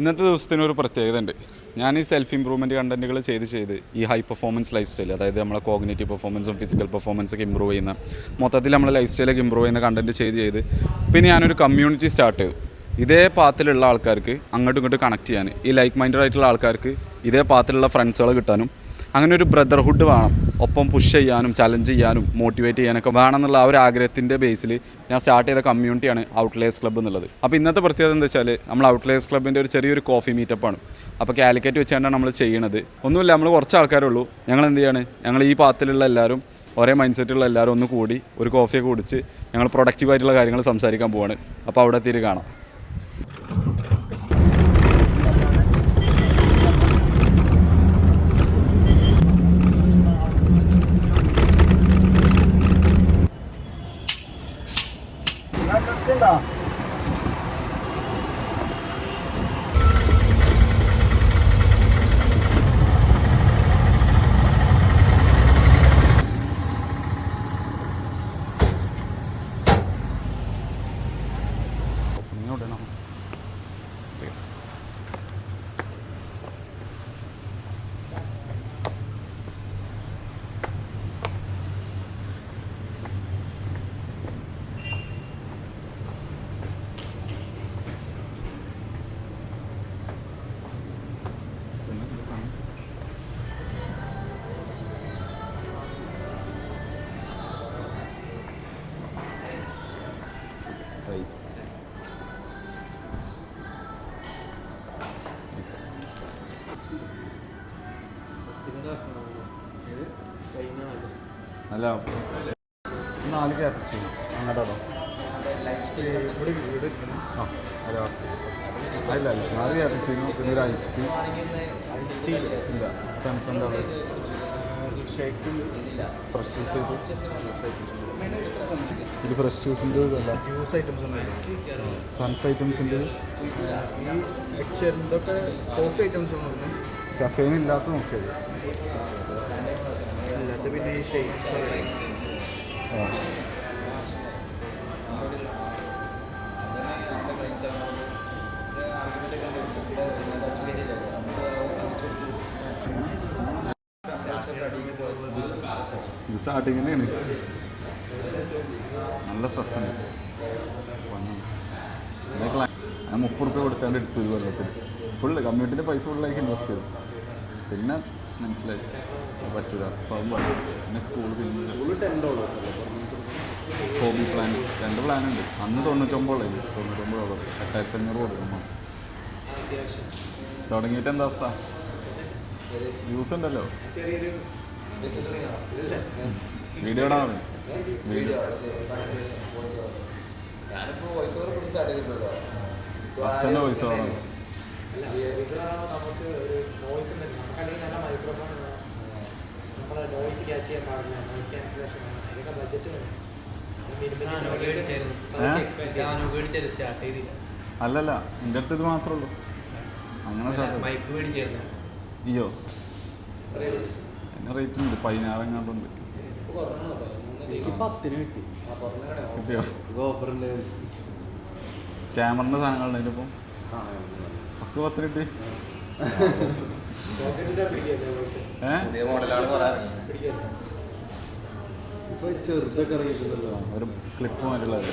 ഇന്നത്തെ ദിവസത്തിന് ഒരു പ്രത്യേകത ഉണ്ട്. ഞാൻ ഈ സെൽഫ് ഇമ്പ്രൂവ്മെൻറ്റ് കണ്ടൻറ്റുകൾ ചെയ്ത് ഈ ഹൈ പെർഫോമൻസ് ലൈഫ് സ്റ്റൈൽ, അതായത് നമ്മളെ കോഗ്നേറ്റീവ് പെർഫോമൻസും ഫിസിക്കൽ പെർഫോമൻസൊക്കെ ഇമ്പ്രൂവ് ചെയ്യുന്ന, മൊത്തത്തിൽ നമ്മളെ ലൈഫ് സ്റ്റൈലൊക്കെ ഇമ്പ്രൂവ് ചെയ്യുന്ന കണ്ടൻറ്റ് ചെയ്ത് പിന്നെ ഞാനൊരു കമ്മ്യൂണിറ്റി സ്റ്റാർട്ട് ചെയ്തു. ഇതേ പാത്തിലുള്ള ആൾക്കാർക്ക് അങ്ങോട്ടും ഇങ്ങോട്ടും കണക്ട് ചെയ്യാൻ, ഈ ലൈക്ക് മൈൻഡഡ് ആയിട്ടുള്ള ആൾക്കാർക്ക് ഇതേ പാത്തിലുള്ള ഫ്രണ്ട്സുകൾ കിട്ടാനും, അങ്ങനെ ഒരു ബ്രദർഹുഡ് വേണം, ഒപ്പം പുഷ് ചെയ്യാനും ചലഞ്ച് ചെയ്യാനും മോട്ടിവേറ്റ് ചെയ്യാനൊക്കെ വേണമെന്നുള്ള ആ ഒരു ആഗ്രഹത്തിൻ്റെ ബേസിൽ ഞാൻ സ്റ്റാർട്ട് ചെയ്ത കമ്മ്യൂണിറ്റിയാണ് ഔട്ട്ലേഴ്സ് ക്ലബ്ബ് എന്നുള്ളത്. അപ്പോൾ ഇന്നത്തെ പ്രത്യേകത എന്താ വെച്ചാൽ നമ്മൾ ഔട്ട്ലേഴ്സ് ക്ലബ്ബിൻ്റെ ഒരു ചെറിയൊരു കോഫി മീറ്റപ്പാണ്. അപ്പോൾ കാലിക്കറ്റ് വെച്ചാണ് നമ്മൾ ചെയ്യണത്. ഒന്നുമില്ല, നമ്മൾ കുറച്ച് ആൾക്കാരേ ഉള്ളൂ. ഞങ്ങൾ എന്ത് ചെയ്യാണ്, ഞങ്ങൾ ഈ പാത്തിലുള്ള എല്ലാവരും, ഒരേ മൈൻഡ് സെറ്റുള്ള എല്ലാവരും ഒന്ന് കൂടി ഒരു കോഫിയൊക്കെ കുടിച്ച് ഞങ്ങൾ പ്രൊഡക്റ്റീവായിട്ടുള്ള കാര്യങ്ങൾ സംസാരിക്കാൻ പോവാണ്. അപ്പോൾ അവിടെ എത്തിയിട്ട് കാണാം. അല്ല 4 ക്യാപ്ചിനോ അങ്ങോട്ടോ? ആ അല്ല 4 ക്യാപ്ചിനോ, പിന്നെ ഒരു ഐസ് ക്രീം ഇല്ല, തണുപ്പെന്താ ഷേക്ക്, ഫ്രഷ് ജ്യൂസ് ചെയ്തു. ഇത് ഫ്രഷ് ജ്യൂസിൻ്റെ ഇതല്ല, ജ്യൂസ് ഐറ്റംസ് തണുപ്പ് ഐറ്റംസിൻ്റെ ഇതൊക്കെ കോഫി ഐറ്റംസ് ഒന്നും കഫേൻ ഇല്ലാത്ത നോക്കിയത്. പിന്നെ ഇത് സ്റ്റാർട്ടിങ്ങിനാണ് നല്ല സ്ട്രെസ്സുണ്ട്. ഞാൻ 30 രൂപ കൊടുക്കാണ്ട് എടുത്തു ഒരു കൊല്ലത്തിൽ. ഫുള്ള് കമ്മ്യൂണിറ്റിൻ്റെ പൈസ ഫുള്ളായിട്ട് ഇൻവെസ്റ്റ് ചെയ്തു. പിന്നെ മനസ്സിലായി പറ്റൂല. പിന്നെ സ്കൂൾ പിന്നെ ഹോബി പ്ലാൻ 2 പ്ലാനുണ്ട്. അന്ന് 99 $8,500 കൊടുക്കും മാസം. തുടങ്ങിയിട്ട് എന്താ അവസ്ഥ? യൂസ് ഉണ്ടല്ലോ. വീഡിയോ ഇടാൻ വീഡിയോ ഫസ്റ്റ് തന്നെ വോയിസ് ഓവറാണ്. അല്ലല്ല, എൻ്റെ അടുത്ത് ഇത് മാത്രമേ ഉള്ളൂ. അങ്ങനെ അയ്യോ എന്നെ റേറ്റ് ഉണ്ട്, 16 എങ്ങാണ്ടുണ്ട്. കിട്ടിയോ? ക്യാമറിൻ്റെ സാധനങ്ങളുണ്ട് ഇപ്പം 10 കിട്ടി. ചെറുതൊക്കെ അറിയില്ലല്ലോ, ഒരു ക്ലിപ്പ് മാറ്റുള്ളത്.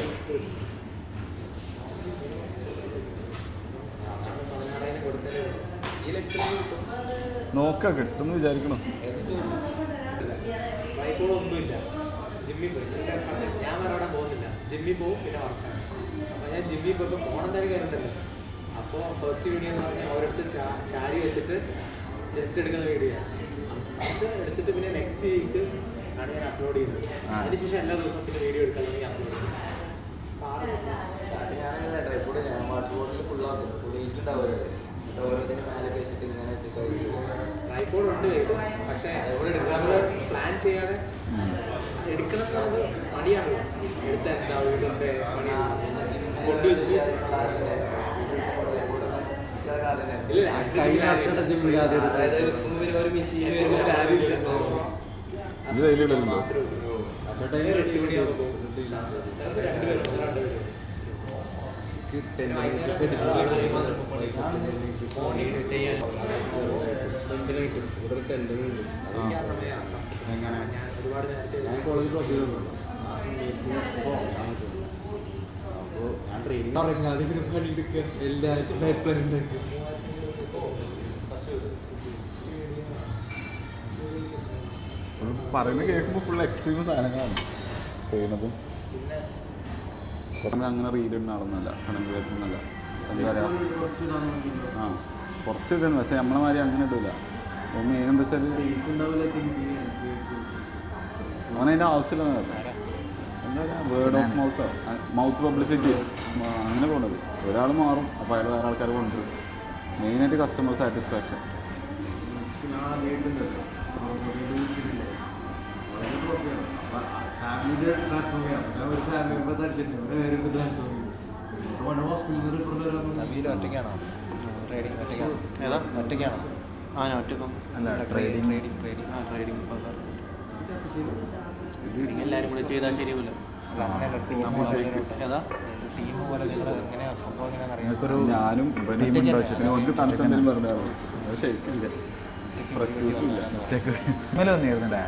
നോക്കാം, കിട്ടുമെന്ന് വിചാരിക്കണം. ഒന്നുമില്ല, ജിമ്മിൽ പോയി ഞാൻ വേറെ പോകുന്നില്ല, ജിമ്മിൽ പോകും പിന്നെ വർക്കാണ്. അപ്പോൾ ഞാൻ ജിമ്മിൽ പോയപ്പോൾ ഫോണെന്തായാലും കയറുണ്ടല്ലോ. അപ്പോൾ ഫസ്റ്റ് വീഡിയോ എന്ന് പറഞ്ഞാൽ അവരടുത്ത് ചാരി വെച്ചിട്ട് ജസ്റ്റ് എടുക്കുന്ന വീഡിയോ. അത് എടുത്തിട്ട് പിന്നെ നെക്സ്റ്റ് വീക്ക് ആണ് ഞാൻ അപ്ലോഡ് ചെയ്യുന്നത്. അതിനുശേഷം എല്ലാ ദിവസവും പിന്നെ വീഡിയോ എടുക്കാൻ തുടങ്ങി അപ്ലോഡ് ചെയ്യും. അപ്പോൾ 6 ദിവസം ഞാനങ്ങനെ ട്രൈപ്പോഡ് ഞാൻ വാട്ടർ ബോട്ടിൽ ഫുള്ളാക്കും, ഫുള്ളിട്ടുണ്ടാവുമല്ലോ. ഓരോന്നിനും മേലെ വെച്ചിട്ട് ഇങ്ങനെ വെച്ചിട്ട് ട്രൈപ്പോഡ് ഉണ്ട് കയ്യിൽ. പക്ഷേ നമ്മൾ പ്ലാൻ ചെയ്യാതെ എടുക്കണം എന്നുള്ളത് മടിയാണ്. എടുത്ത എന്താ വീടിൻ്റെ പണി കൊണ്ടുവച്ച് ഒരു മെഷീൻ ചെയ്യാൻ എനിക്ക് ആ സമയമാണ് എങ്ങനെ ഞാൻ ഒരുപാട് നേരത്തെ ഞാൻ കോളേജിൽ ഡ്രോപ്പ് ചെയ്തിരുന്നു ആ സമയത്ത് അപ്പോൾ ഞാൻ ട്രെയിനിങ് ഇറങ്ങാതെ പണിയെടുക്കുക എല്ലാ നൈറ്റ് പ്ലാൻ ഉണ്ടാക്കി പറയുന്നത് കേൾക്കുമ്പോൾ ഫുൾ എക്സ്ട്രീം സാധനങ്ങളാണ് ചെയ്യുന്നതും. പിന്നെ അങ്ങനെ റീൽ ഇടുന്ന ആളൊന്നുമല്ല, കണക്ക് കേൾക്കുന്നല്ല. എന്താ പറയുക, ആ കുറച്ച് ഇടുന്നു, പക്ഷേ നമ്മളെ മാതിരി അങ്ങനെ ഇടില്ല. ഒന്ന് ഏതെന്താ വെച്ചാൽ അവനതിൻ്റെ ആവശ്യമില്ലെന്ന് പറഞ്ഞു. എന്താ പറയുക, word of mouth, mouth publicity അങ്ങനെ പോകുന്നത്. ഒരാൾ മാറും, അപ്പോൾ അയാൾ വേറെ ആൾക്കാർ കൊണ്ടുവരും. മെയിനായിട്ട് കസ്റ്റമർ സാറ്റിസ്ഫാക്ഷൻ. ഫാമിലിയുടെ ട്രാൻസ്ഫോം ചെയ്യാം. ഞാൻ ഒരു ഫാമിലി മെമ്പർ അടിച്ചിട്ടുണ്ട്, വേറെ എടുത്ത് ട്രാൻസ്ഫോം ചെയ്യും. ഹോസ്പിറ്റലിൽ റിഫർ വരാൻ ഒറ്റയ്ക്കാണോ ട്രേഡിങ്? ഒറ്റയ്ക്കാണോ? ഏതാ ഒറ്റയ്ക്കാണോ? ആ ഞാൻ ഒറ്റക്കും അല്ല, ട്രേഡിങ് ആ ട്രേഡിങ് എല്ലാവരും കൂടെ ചെയ്താൽ ശരിയാവില്ല. ഏതാ ടീം പോലെ നിങ്ങൾ എങ്ങനെയാ സംഭവം എങ്ങനെയാണെന്ന് അറിയാം. നിങ്ങൾക്കൊരു ഞാനും നമുക്ക് തണുത്തെന്തെങ്കിലും പറഞ്ഞാൽ ശരിക്കില്ല, ഫ്രസ്ട്രേഷനില്ല. ഇന്നലെ വന്നിരുന്നില്ലേ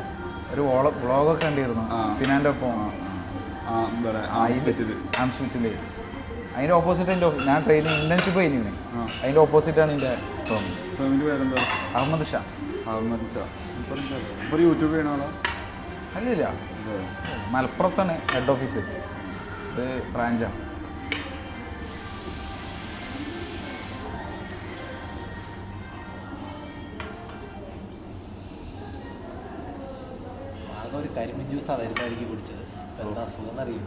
ഒരു വ്ളോഗൊക്കെ കണ്ടിരുന്നു സിനാൻ്റെ ഒപ്പം ആംസ്പിറ്റിൽ. അതിൻ്റെ ഓപ്പോസിറ്റ് എൻ്റെ ഞാൻ ട്രെയിനിങ് ഇൻറ്റേൺഷിപ്പ് കഴിഞ്ഞിരുന്നു. അതിൻ്റെ ഓപ്പോസിറ്റാണ് എൻ്റെ ഫാമിലി പേരെന്താ? അഹമ്മദ് ഷാ. അഹമ്മദ് ഷാ ഇപ്പോൾ യൂട്യൂബ് ചെയ്യണോ? അല്ലല്ല, മലപ്പുറത്താണ് ഹെഡ് ഓഫീസ്, ഇത് ബ്രാഞ്ചാണ്. ആകെ ഒരു കരിമ്പിൻ ജ്യൂസാണ് വരുന്നതായിരിക്കും കുടിച്ചത്. എന്താ അസുഖം എന്നറിയും.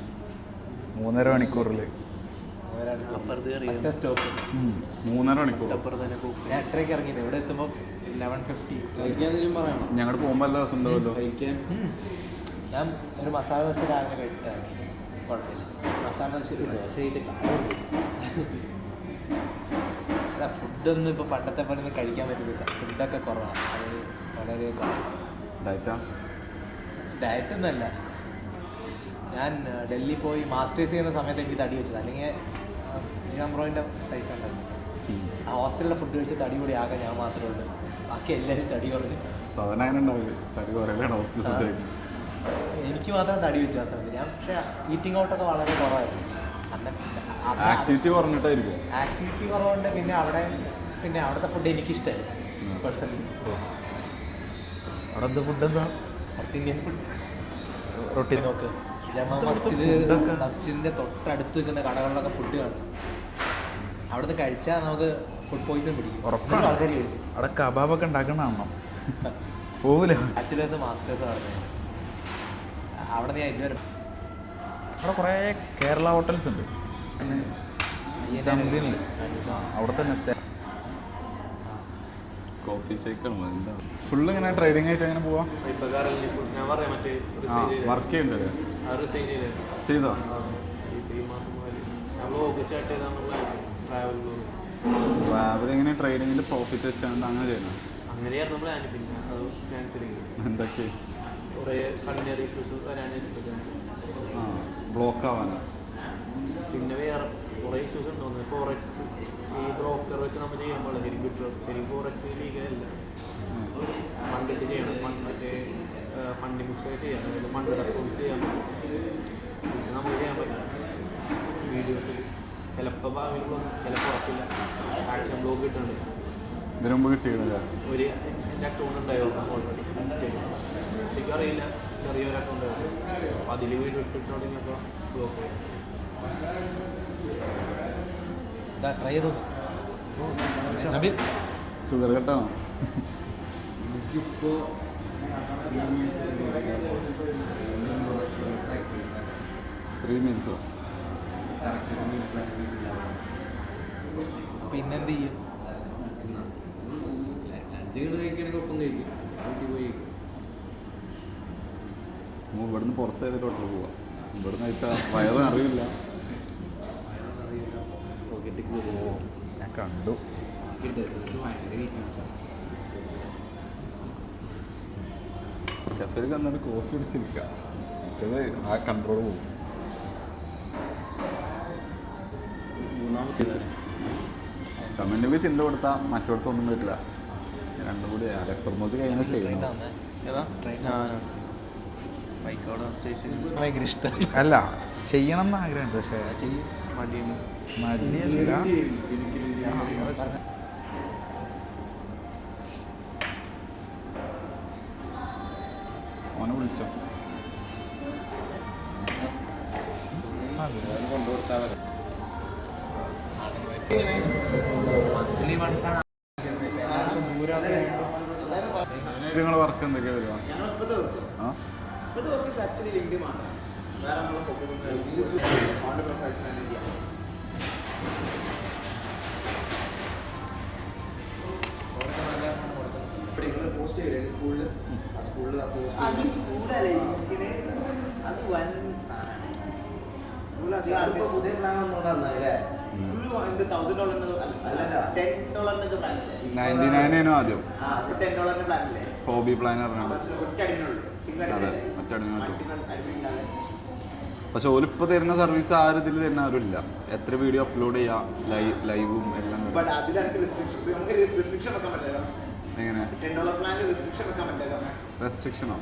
3.5 മണിക്കൂറിൽ ഒറ്റ സ്റ്റോപ്പ് 3.5 മണിക്കൂർ. ഞാൻ എട്ടരയ്ക്ക് ഇറങ്ങിയത്, ഇവിടെ എത്തുമ്പോൾ 11:50. കഴിക്കാതെങ്കിലും പറയണം. ഞങ്ങളുടെ പോകുമ്പോൾ എല്ലാ ദിവസം ഉണ്ടാവുമല്ലോ. കഴിക്കാൻ ഞാൻ ഒരു മസാല ദോശ രാവിലെ കഴിച്ചിട്ടാണ്, കുഴപ്പമില്ല. മസാല ദോശ ഫുഡൊന്നും ഇപ്പോൾ പണ്ടത്തെ പോലെ ഒന്നും കഴിക്കാൻ പറ്റുന്നില്ല. ഫുഡൊക്കെ കുറവാണ്, അത് വളരെ കുറവാണ്. ഡയറ്റാ? ഡയറ്റൊന്നുമല്ല, ഞാൻ ഡൽഹി പോയി മാസ്റ്റേഴ്സ് ചെയ്യുന്ന സമയത്ത് എനിക്ക് തടി വെച്ചത്. അല്ലെങ്കിൽ നീനാംബ്രോയിൻ്റെ സൈസ് ഉണ്ടായിരുന്നു. ആ ഹോസ്റ്റലിലെ ഫുഡ് കഴിച്ച് തടി കൂടി ആകെ ഞാൻ മാത്രമേ ഉള്ളൂ, ബാക്കി എല്ലാവരും തടി കുറഞ്ഞു. സാധാരണ അങ്ങനെ ഉണ്ടാവില്ല, തടി കുറയലാണ് ഹോസ്റ്റൽ ഫുഡ്. എനിക്ക് മാത്രം തടി വെച്ചു ആ സമയത്ത്. ഞാൻ പക്ഷേ ഈറ്റിംഗ് ഔട്ടൊക്കെ വളരെ കുറവായിരുന്നു. ആക്ടിവിറ്റി കുറഞ്ഞിട്ടായിരിക്കും. ആക്ടിവിറ്റി കുറവുണ്ട്. പിന്നെ അവിടുത്തെ ഫുഡ് എനിക്കിഷ്ടമായിരുന്നു പേഴ്സണലി. അവിടെ എന്ത് ഫുഡ് എന്താ? നോർത്ത് ഇന്ത്യൻ ഫുഡ് റൊട്ടി നോക്ക്. ജമാ മസ്ജിദിൻ്റെ തൊട്ടടുത്ത് നിൽക്കുന്ന കടകളിലൊക്കെ ഫുഡ് കാണും. അവിടുന്ന് കഴിച്ചാൽ നമുക്ക് ഫുഡ് പോയിസൺ പിടിക്കും. ഉറപ്പാണ്. ആൾക്കാർ കഴിക്കും. അവിടെ കബാബൊക്കെ ഉണ്ടാക്കണോ പോവില്ല. ബാച്ചിലേഴ്സ് മാസ്റ്റേഴ്സ് പറഞ്ഞു. അവിടെ ഞാൻ ഇതുവരെ അവിടെ കുറേ കേരള ഹോട്ടൽസ് ഉണ്ട്. നിസാമുദ്ദീനിൽ അവിടെ തന്നെ സ്റ്റേ. കോഫി ഷേക്കാണ് എന്താ ഫുള്ള് ഇങ്ങനെ ട്രേഡിംഗ് ആയിട്ട് അങ്ങനെ പോവാം. ഞാൻ പറയാം മറ്റേ വർക്ക് ചെയ്യണ്ടല്ലേ? ചെയ്തോ? ട്രാവൽ എങ്ങനെ ട്രേഡിങ്ങിൽ പ്രോഫിറ്റ് വെച്ചാണ്ട് അങ്ങനെ ചെയ്യണം? അങ്ങനെയായിരുന്നു പ്ലാൻ. പിന്നെ അത് ക്യാൻസൽ ചെയ്തു. എന്തൊക്കെ കുറേ കണ്ണിയർ ഇഷ്യൂസ് വരാനായിട്ട് ബ്ലോക്ക് ആവാനോ? പിന്നെ വേറെ കുറേ ഇഷ്യൂസ് ഉണ്ടോന്ന്. ഫോറക്സ് ഈ ബ്രോക്കർ വെച്ച് നമ്മൾ ചെയ്യുമ്പോൾ ശരിക്കും ഫോറക്സ് ലീഗലല്ല. ഫണ്ടിട്ട് ചെയ്യണം, മറ്റേ ഫണ്ടിങ് ബുക്സ് ചെയ്യാം, അതായത് ഫണ്ട് അക്കൗണ്ട് ചെയ്യാൻ പറ്റും. പിന്നെ നമുക്ക് ചെയ്യാൻ പറ്റില്ല. വീഡിയോസിൽ ചിലപ്പോൾ ഭാവിയിൽ ചിലപ്പോൾ ഉറപ്പില്ല. ആക്ഷൻ ബ്ലോക്ക് കിട്ടുന്നുണ്ട്. ഇതിനു മുമ്പ് കിട്ടിയില്ല. ഒരു എൻ്റെ അക്കൗണ്ട് ഉണ്ടായിരുന്നു ഓൾറെഡി ശരിക്കും അറിയില്ല, ചെറിയൊരു അക്കൗണ്ട് ആയിരുന്നു. അപ്പോൾ അതിൽ വീഡിയോ ഇട്ടിട്ടുണ്ടെങ്കിൽ ബ്ലോക്ക് ചെയ്യും. ട്രൈ ചെയ്തു. ഷുഗർ കട്ടാണോ? എനിക്കിപ്പോൾ പ്രീമിയംസോ? പിന്നെ എന്ത് ചെയ്യും? എന്തെങ്കിലും കഴിക്കുകയാണെങ്കിൽ ഒപ്പം കഴിക്കും. വീട്ടിൽ പോയി കഴിക്കും. ഇവിടുന്ന് പുറത്ത് ഏതൊരു ഹോട്ടലിൽ പോവാം. ഇവിടുന്ന് കഴിച്ചാൽ വയറ് അറിയില്ല. ഞാൻ കണ്ടു. കഫേയിൽ വന്നിട്ട് കോഫി കുടിച്ചിരിക്കാം. മറ്റേത് ആ കൺട്രോൾ പോകും. കമൻറ്റുകൾ ചിന്ത കൊടുത്താൽ മറ്റോടത്തൊന്നും പറ്റില്ല. രണ്ടും കൂടി അലക്സ് ഹോർമോസ് കഴിഞ്ഞാൽ ചെയ്യുന്നു. ഭയങ്കര ഇഷ്ടം അല്ല ചെയ്യണം എന്ന് ആഗ്രഹമുണ്ട്. പക്ഷേ മടിയല്ല. ഓനെ വിളിച്ചോ? നിങ്ങൾ വർക്ക് എന്തൊക്കെയാ വരുവാ? ആ പുതിയ പ്ലാൻ ഒന്നുകൂടെ $99 ആദ്യം ഹോബി പ്ലാൻ പറഞ്ഞാൽ അതെ മറ്റടിഞ്ഞു. പക്ഷെ ഓലിപ്പോൾ തരുന്ന സർവീസ് ആ ഒരു ഇതിൽ തരുന്ന ആരുമില്ല. എത്ര വീഡിയോ അപ്ലോഡ് ചെയ്യാം, ലൈവും എല്ലാം. എങ്ങനെ റെസ്ട്രിക്ഷനോ?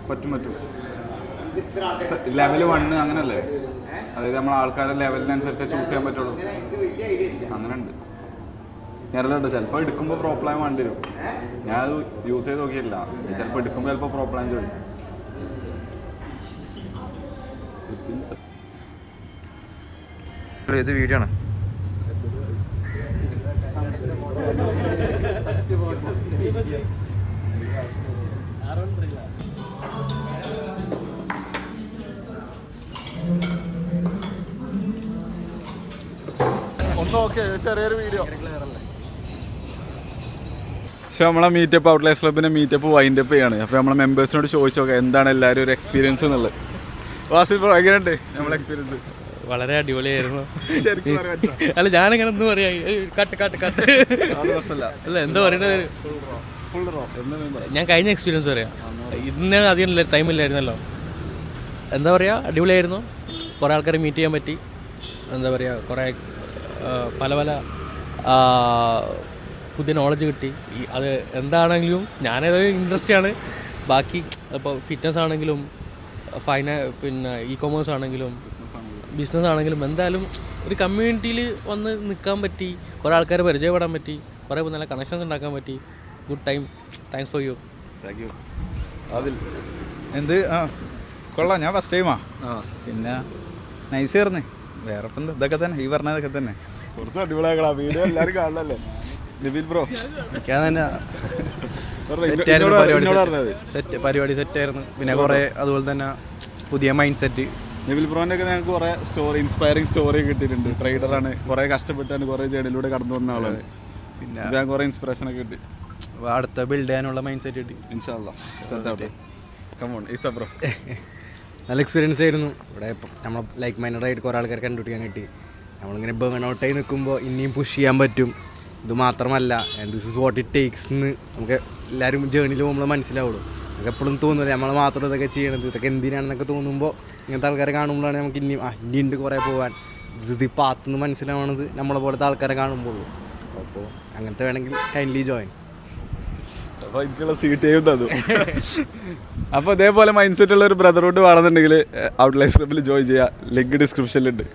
പറ്റും. ലെവൽ 1 അങ്ങനല്ലേ? അതായത് നമ്മൾ ആൾക്കാരുടെ ലെവലിനനുസരിച്ച് ചൂസ് ചെയ്യാൻ പറ്റുള്ളൂ. അങ്ങനെ ഉണ്ട്. ഞാനല്ലോ ചിലപ്പോൾ എടുക്കുമ്പോൾ പ്രോ പ്ലാൻ വേണ്ടി വരും. ഞാനത് യൂസ് ചെയ്ത് നോക്കിയില്ല. ചിലപ്പോൾ എടുക്കുമ്പോൾ ചിലപ്പോൾ പ്രോ പ്ലാൻ ചോദിക്കും. ഇത് വീഡിയോ ആണ്. ചെറിയൊരു വീഡിയോ. പക്ഷെ നമ്മളെ മീറ്റപ്പ് ഔട്ട്ലൈസ് ക്ലബിൻ്റെ മീറ്റപ്പ് വൈൻഡപ്പ് ചെയ്യാണ്. അപ്പോൾ നമ്മളെ മെമ്പേഴ്സിനോട് ചോദിച്ചു നോക്കാം എന്താണ് എല്ലാവരും ഒരു എക്സ്പീരിയൻസ് എന്നുള്ളത്. വാസിൽ ബ്രോ എങ്ങനെയുണ്ട് നമ്മളെ എക്സ്പീരിയൻസ്? വളരെ അടിപൊളിയായിരുന്നു. ശരിക്കും അല്ല ഞാനിങ്ങനെ എന്ത് പറയാ, കട്ട് അല്ല എന്താ പറയുന്നത്, ഞാൻ കഴിഞ്ഞ എക്സ്പീരിയൻസ് പറയാം. ഇന്ന് അധികം ടൈമില്ലായിരുന്നല്ലോ. എന്താ പറയുക, അടിപൊളിയായിരുന്നു. കുറേ ആൾക്കാരെ മീറ്റ് ചെയ്യാൻ പറ്റി. എന്താ പറയുക, കുറേ പല പുതിയ നോളജ് കിട്ടി. അത് എന്താണെങ്കിലും ഞാനത് ഇൻട്രസ്റ്റാണ്. ബാക്കി ഇപ്പോൾ ഫിറ്റ്നസ് ആണെങ്കിലും പിന്നെ ഇ കൊമേഴ്സ് ആണെങ്കിലും ബിസിനസ് ആണെങ്കിലും എന്തായാലും ഒരു കമ്മ്യൂണിറ്റിയിൽ വന്ന് നിൽക്കാൻ പറ്റി. കുറേ ആൾക്കാരെ പരിചയപ്പെടാൻ പറ്റി. കുറേ നല്ല കണക്ഷൻസ് ഉണ്ടാക്കാൻ പറ്റി. Good time. Thanks for you. Thank you. എന്ത് കൊള്ളാം. ഞാൻ ഫസ്റ്റ് ടൈമാ. പിന്നെ നൈസ് ആയിരുന്നു. വേറെ ഇപ്പം ഇതൊക്കെ തന്നെ, ഈ പറഞ്ഞതൊക്കെ തന്നെ. കുറച്ച് അടിപൊളിയാക്കളാ വീഡിയോ എല്ലാവരും കാണണല്ലേ. നിബിൽ ബ്രോ പരിപാടി സെറ്റായിരുന്നു. പിന്നെ കുറേ അതുപോലെ തന്നെ പുതിയ മൈൻഡ് സെറ്റ്. നിബിൽ ബ്രോൻ്റെ ഒക്കെ ഞങ്ങൾക്ക് കുറേ ഇൻസ്പയറിങ് സ്റ്റോറി കിട്ടിയിട്ടുണ്ട്. ട്രേഡറാണ്, കുറേ കഷ്ടപ്പെട്ടാണ്, കുറേ ജേണിലൂടെ കടന്നു വന്ന ആളാണ്. പിന്നെ ഞാൻ കുറേ ഇൻസ്പിറേഷനൊക്കെ കിട്ടി. അടുത്ത ബിൽഡ് ചെയ്യാനുള്ള മൈൻഡ് സെറ്റ് കിട്ടി. ഇൻഷാ അല്ലാ സെറ്റാവട്ടെ. Come on Eesa bro. നല്ല എക്സ്പീരിയൻസ് ആയിരുന്നു. ഇവിടെ ഇപ്പം നമ്മൾ ലൈക്ക് മൈൻഡായിട്ട് കുറേ ആൾക്കാർ കണ്ടുപിടിക്കാൻ കിട്ടി. നമ്മളിങ്ങനെ ബേൺ ഔട്ടായി നിൽക്കുമ്പോൾ ഇനിയും പുഷ് ചെയ്യാൻ പറ്റും. ഇത് മാത്രമല്ല, this is what it takes എന്ന് നമുക്ക് എല്ലാവരും ജേണിയിൽ നമ്മൾ മനസ്സിലാവുള്ളൂ. നമുക്ക് എപ്പോഴും തോന്നില്ല നമ്മൾ മാത്രം ഇതൊക്കെ ചെയ്യണത്, ഇതൊക്കെ എന്തിനാണെന്നൊക്കെ തോന്നുമ്പോൾ ഇങ്ങനത്തെ ആൾക്കാരെ കാണുമ്പോഴാണ് നമുക്ക് ഇനിയുണ്ട് കുറേ പോകാൻ. ദിസ് ഇസ് ദി പാത്ത് എന്ന് മനസ്സിലാവണത് നമ്മളെ പോലത്തെ ആൾക്കാരെ കാണുമ്പോഴുള്ളൂ. അപ്പോൾ അങ്ങനത്തെ വേണമെങ്കിൽ കൈൻഡ്ലി ജോയിൻ. അപ്പോൾ എനിക്കുള്ള സീറ്റ് ചെയ്യുന്നത്. അപ്പോൾ ഇതേപോലെ മൈൻഡ് സെറ്റുള്ള ഒരു ബ്രദർഹുഡ് വേണമെന്നുണ്ടെങ്കിൽ ഔട്ട്ലൈസ് ക്ലബ്ബിൽ ജോയിൻ ചെയ്യുക. ലിങ്ക് ഡിസ്ക്രിപ്ഷനിലുണ്ട്.